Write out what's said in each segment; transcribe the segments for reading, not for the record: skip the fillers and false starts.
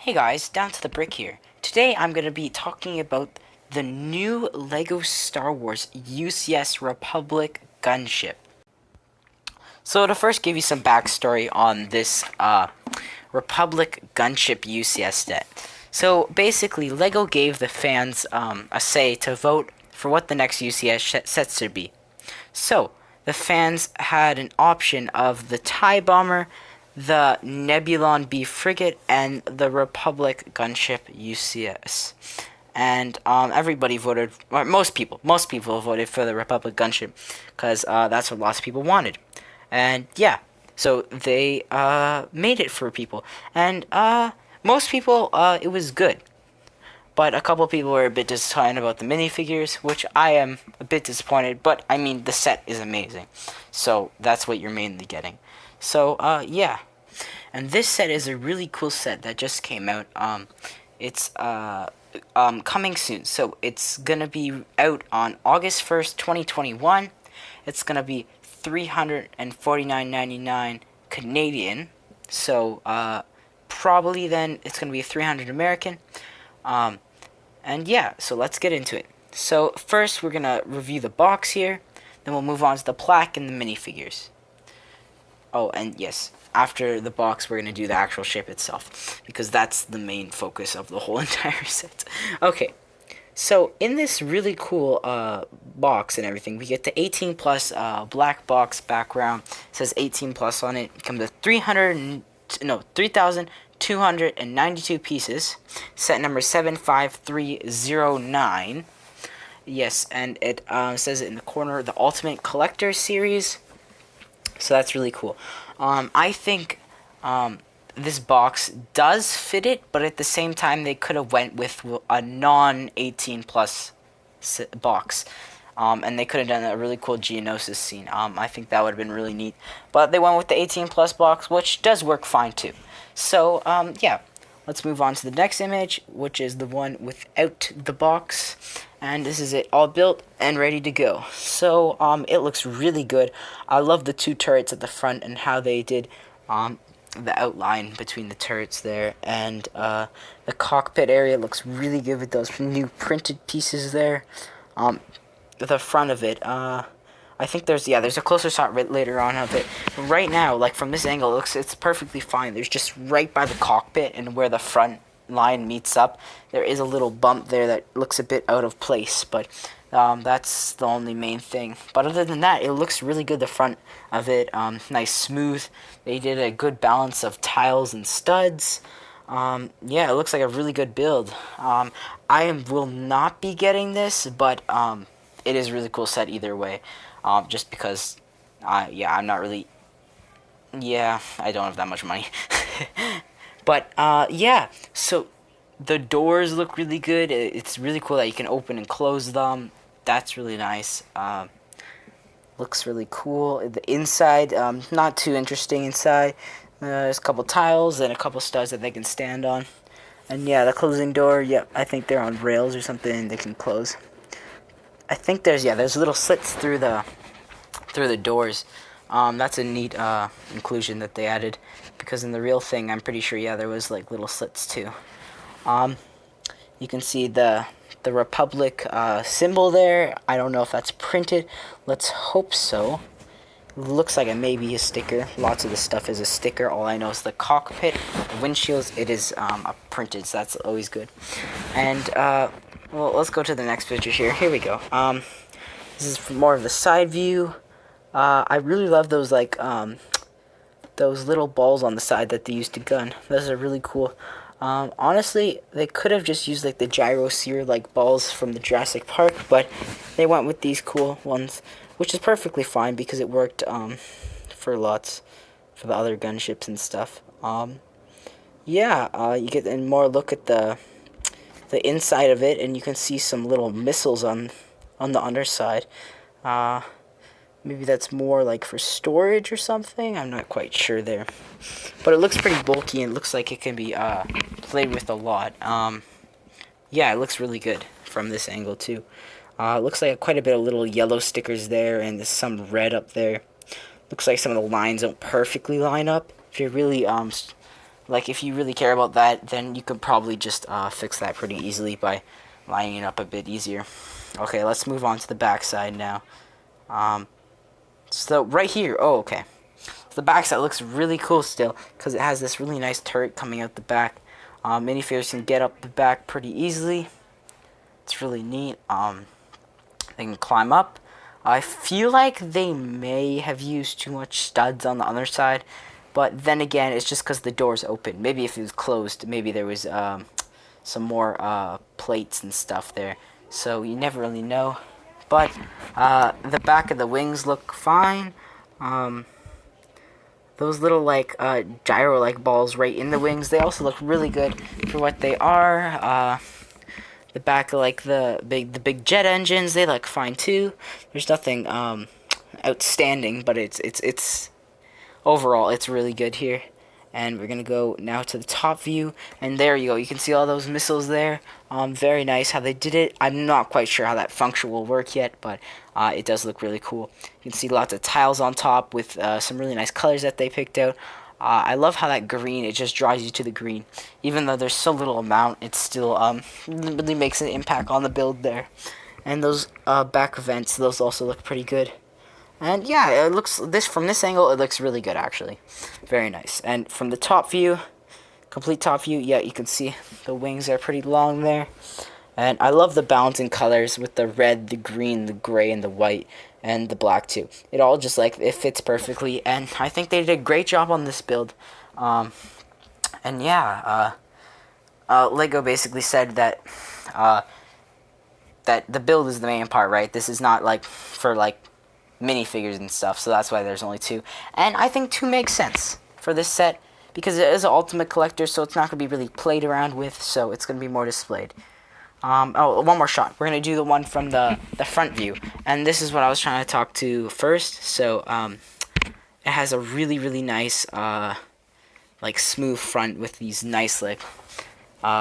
Hey guys, down to the brick here. Today I'm going to be talking about the new LEGO Star Wars UCS Republic Gunship. So to first give you some backstory on this Republic Gunship UCS set. So basically LEGO gave the fans a say to vote for what the next UCS sets should be. So the fans had an option of the TIE Bomber, the Nebulon B frigate, and the Republic Gunship UCS. And everybody voted, or most people voted for the Republic Gunship because that's what lots of people wanted. And yeah, so they made it for people, and most people it was good. But a couple people were a bit disappointed about the minifigures, which I am a bit disappointed. But I mean, the set is amazing, so that's what you're mainly getting. So yeah, and this set is a really cool set that just came out. It's coming soon, so it's gonna be out on August 1st, 2021. It's gonna be $349.99 Canadian. So probably then it's gonna be 300 American. And yeah, so let's get into it. So first we're gonna review the box here, then we'll move on to the plaque and the minifigures. Oh, and yes, after the box we're gonna do the actual ship itself, because that's the main focus of the whole entire set. Okay, so in this really cool box and everything, we get the 18 plus black box background. It says 18 plus on it. It comes with 3,292 pieces. Set number 75309. Yes, and it says it in the corner, the Ultimate Collector Series. So that's really cool. I think this box does fit it, but at the same time they could have went with a non-18 plus box. And they could have done a really cool Geonosis scene. I think that would have been really neat. But they went with the 18 plus box, which does work fine too. So yeah, let's move on to the next image, which is the one without the box. And this is it, all built and ready to go. So it looks really good. I love the two turrets at the front and how they did the outline between the turrets there. And the cockpit area looks really good with those new printed pieces there. The front of it, I think there's a closer shot later on of it. But right now, like from this angle, it's perfectly fine. There's just right by the cockpit and where the front line meets up, there is a little bump there that looks a bit out of place, but that's the only main thing. But other than that, it looks really good. The front of it, nice smooth. They did a good balance of tiles and studs. Yeah, it looks like a really good build. I will not be getting this, but it is a really cool set either way. Just because, yeah, I'm not really, yeah, I don't have that much money. But, yeah, so the doors look really good. It's really cool that you can open and close them. That's really nice. Looks really cool. The inside, not too interesting inside. There's a couple tiles and a couple studs that they can stand on. And yeah, the closing door, yep, I think they're on rails or something they can close. I think there's little slits through the doors. That's a neat inclusion that they added, because in the real thing, I'm pretty sure, yeah, there was like little slits too. You can see the Republic symbol there. I don't know if that's printed. Let's hope so. Looks like it may be a sticker. Lots of the stuff is a sticker. All I know is the cockpit, the windshields, it is printed, so that's always good. And well, let's go to the next picture here. Here we go. This is more of the side view. I really love those, like, those little balls on the side that they used to gun. Those are really cool. Honestly, they could have just used, like, the gyrosphere, like, balls from the Jurassic Park, but they went with these cool ones, which is perfectly fine because it worked, for the other gunships and stuff. Yeah, you get a more look at the inside of it, and you can see some little missiles on the underside. Maybe that's more like for storage or something. I'm not quite sure there. But it looks pretty bulky and looks like it can be played with a lot. Yeah, it looks really good from this angle too. It looks like quite a bit of little yellow stickers there, and there's some red up there. Looks like some of the lines don't perfectly line up. If you're really like if you really care about that, then you could probably just fix that pretty easily by lining it up a bit easier. Okay, let's move on to the back side now. So right here, oh okay. The back side looks really cool still because it has this really nice turret coming out the back. Minifigures can get up the back pretty easily. It's really neat. They can climb up. I feel like they may have used too much studs on the other side, but then again, it's just because the door's open. Maybe if it was closed, maybe there was some more plates and stuff there. So you never really know. But the back of the wings look fine. Those little like gyro-like balls right in the wings, they also look really good for what they are. The back of like the big jet engines, they look fine too. There's nothing outstanding, but it's overall it's really good here. And we're gonna go now to the top view, and there you go. You can see all those missiles there. Very nice how they did it. I'm not quite sure how that function will work yet, but it does look really cool. You can see lots of tiles on top with some really nice colors that they picked out. I love how that green, it just draws you to the green. Even though there's so little amount, it still really makes an impact on the build there. And those back vents, those also look pretty good. And yeah, it looks from this angle, it looks really good actually. Very nice. And from the top view, complete top view, yeah, you can see the wings are pretty long there. And I love the balance in colors with the red, the green, the gray, and the white, and the black too. It all just like, it fits perfectly, and I think they did a great job on this build. And yeah, Lego basically said that that the build is the main part, right? This is not like for like minifigures and stuff, so that's why there's only 2. And I think 2 makes sense for this set because it is an ultimate collector, so it's not going to be really played around with, so it's going to be more displayed. Oh, one more shot. We're going to do the one from the front view, and this is what I was trying to talk to first. So it has a really, really nice like smooth front with these nice like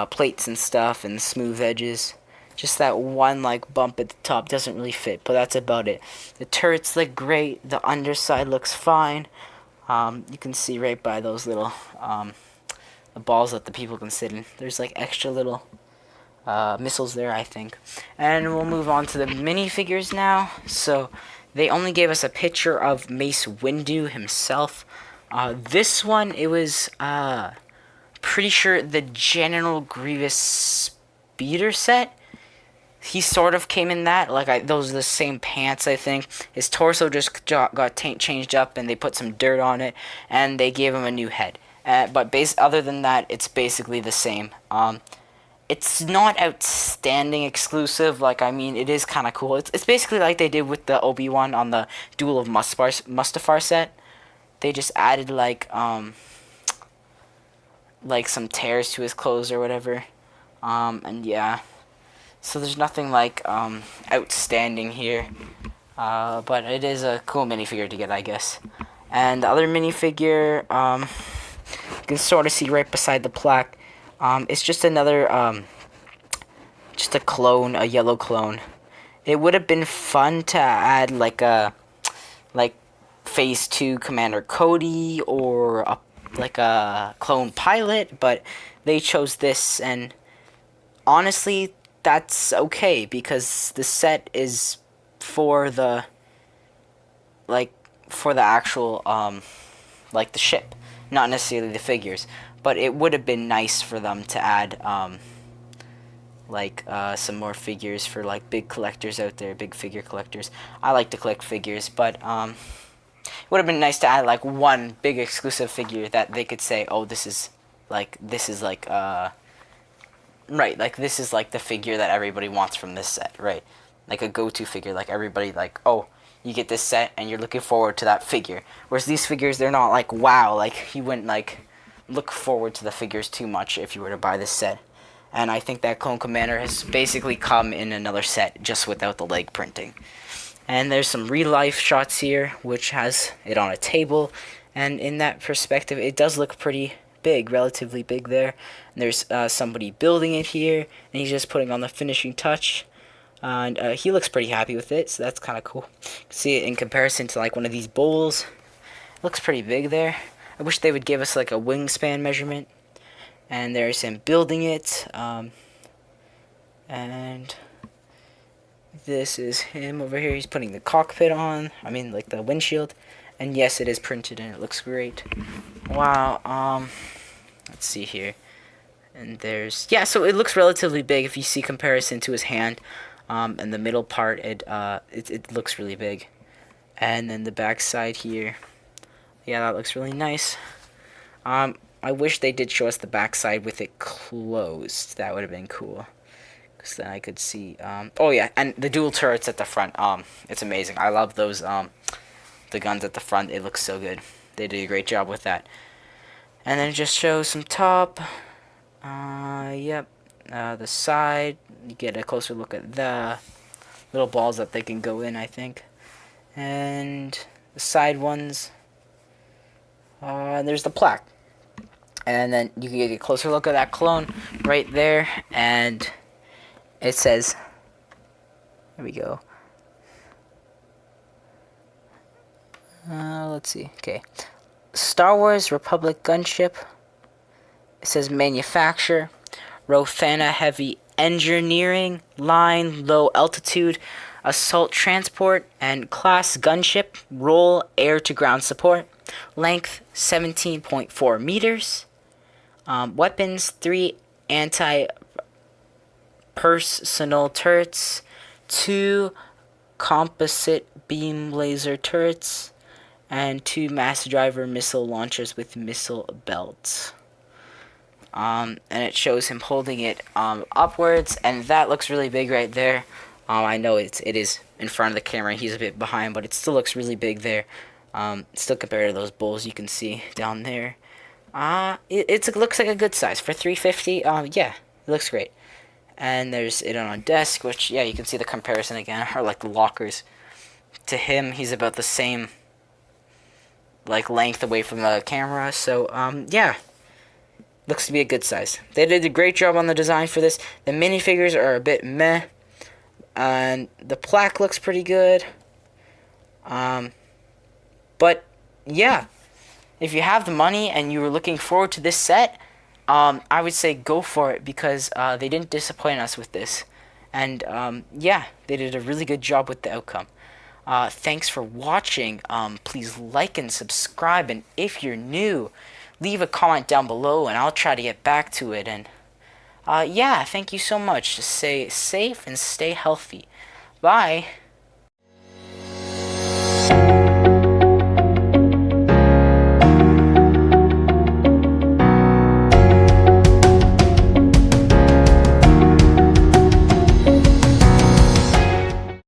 plates and stuff and smooth edges. Just that one like bump at the top doesn't really fit, but that's about it. The turrets look great. The underside looks fine. You can see right by those little the balls that the people can sit in. There's like extra little missiles there, I think. And we'll move on to the minifigures now. So they only gave us a picture of Mace Windu himself. This one, it was pretty sure the General Grievous speeder set. He sort of came in that, like those are the same pants, I think. His torso just got changed up, and they put some dirt on it, and they gave him a new head. But other than that, it's basically the same. It's not outstanding exclusive. Like, I mean, it is kind of cool. It's basically like they did with the Obi-Wan on the Duel of Mustafar set. They just added like some tears to his clothes or whatever. And yeah. So there's nothing like outstanding here, but it is a cool minifigure to get, I guess. And the other minifigure, you can sort of see right beside the plaque. It's just another, just a clone, a yellow clone. It would have been fun to add like Phase 2 Commander Cody or like a clone pilot, but they chose this, and honestly, that's okay because the set is for the actual like the ship, not necessarily the figures. But it would have been nice for them to add some more figures for like big collectors out there, big figure collectors. I like to collect figures, but it would have been nice to add like one big exclusive figure that they could say, oh, this is like right, like this is like the figure that everybody wants from this set, right? Like a go-to figure, like everybody like, oh, you get this set and you're looking forward to that figure. Whereas these figures, they're not like, wow, like you wouldn't like look forward to the figures too much if you were to buy this set. And I think that Clone Commander has basically come in another set just without the leg printing. And there's some real-life shots here, which has it on a table. And in that perspective, it does look pretty big, relatively big there. And there's somebody building it here, and he's just putting on the finishing touch. And he looks pretty happy with it, so that's kind of cool. You can see it in comparison to like one of these bowls. It looks pretty big there. I wish they would give us like a wingspan measurement. and there's him building it. And this is him over here. He's putting the cockpit on. I mean, like the windshield. And yes, it is printed and it looks great. Wow. Let's see here. And there's, yeah, so it looks relatively big if you see comparison to his hand. And the middle part, it looks really big. And then the back side here, yeah, that looks really nice. I wish they did show us the back side with it closed. That would have been cool. Because then I could see, oh yeah, and the dual turrets at the front, it's amazing. I love those, the guns at the front. It looks so good. They did a great job with that. And then it just shows some top. Yep. The side. You get a closer look at the little balls that they can go in, I think. And the side ones. There's the plaque. And then you can get a closer look at that clone right there. And it says, here we go. Let's see. Okay. Star Wars Republic Gunship. It says manufacture. Rofana Heavy Engineering Line Low Altitude Assault Transport and Class Gunship. Roll Air to Ground Support. Length 17.4 meters. Weapons 3 anti-personnel turrets. 2 composite beam laser turrets. And 2 mass driver missile launchers with missile belts. And it shows him holding it upwards, and that looks really big right there. I know it is in front of the camera, he's a bit behind, but it still looks really big there. Still compared to those bulls you can see down there. It looks like a good size for 350. Yeah, it looks great. And there's it on a desk, which, yeah, you can see the comparison again, or like the lockers. To him, he's about the same, like, length away from the camera. So, yeah, looks to be a good size. They did a great job on the design for this. The minifigures are a bit meh, and the plaque looks pretty good. But yeah, if you have the money and you were looking forward to this set, I would say go for it, because they didn't disappoint us with this. And yeah, they did a really good job with the outcome. Thanks for watching. Please like and subscribe, and if you're new, leave a comment down below and I'll try to get back to it. And yeah, thank you so much. Stay safe and stay healthy. Bye.